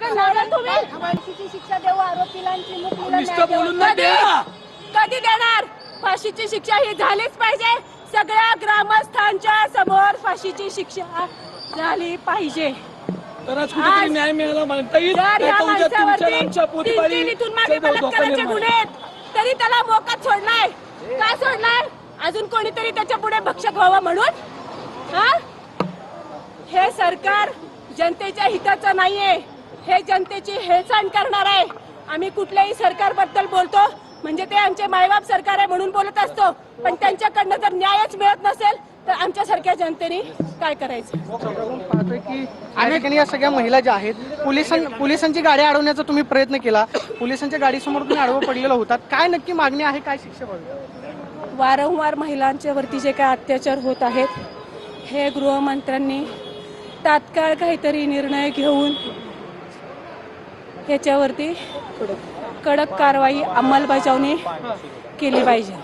तुम्ही फाशीची शिक्षा देऊ आरोपीलांची मुक्तीला कधी देणार? फाशीची शिक्षा ही झालीच पाहिजे. सगळ्या ग्रामस्थांच्या समोर फाशीची शिक्षा झाली पाहिजे. कुठेतरी न्याय मिळाला म्हणता येईल. इथून मागे बलात्काराचे गुन्हे आहेत तरी त्याला मोकाट सोडलाय. का सोडलाय? अजून कोणीतरी त्याच्या पुढे भक्षक व्हावं म्हणून. हे सरकार जनतेच्या हिताचं नाहीये, हे जनतेची हेळसांड करणार आहे. आम्ही कुठल्याही सरकारबद्दल बोलतो म्हणजे ते आमचे मायबाप सरकार आहे म्हणून बोलत असतो, पण त्यांच्याकडनं जर न्यायच मिळत नसेल तर आमच्यासारख्या जनतेने काय करायचं? पाहतोय की अनेक या सगळ्या महिला ज्या आहेत पोलिसांची गाडी अडवण्याचा तुम्ही प्रयत्न केला, पोलिसांच्या गाडीसमोर तुम्ही आडवं पडलेलं होतात. काय नक्की मागणी आहे, काय शिक्षा पाहिजे? वारंवार महिलांच्या वरती जे काय अत्याचार होत आहेत हे गृहमंत्र्यांनी तात्काळ काहीतरी निर्णय घेऊन याच्यावरती कडक कारवाई अंमलबजावणी केली पाहिजे.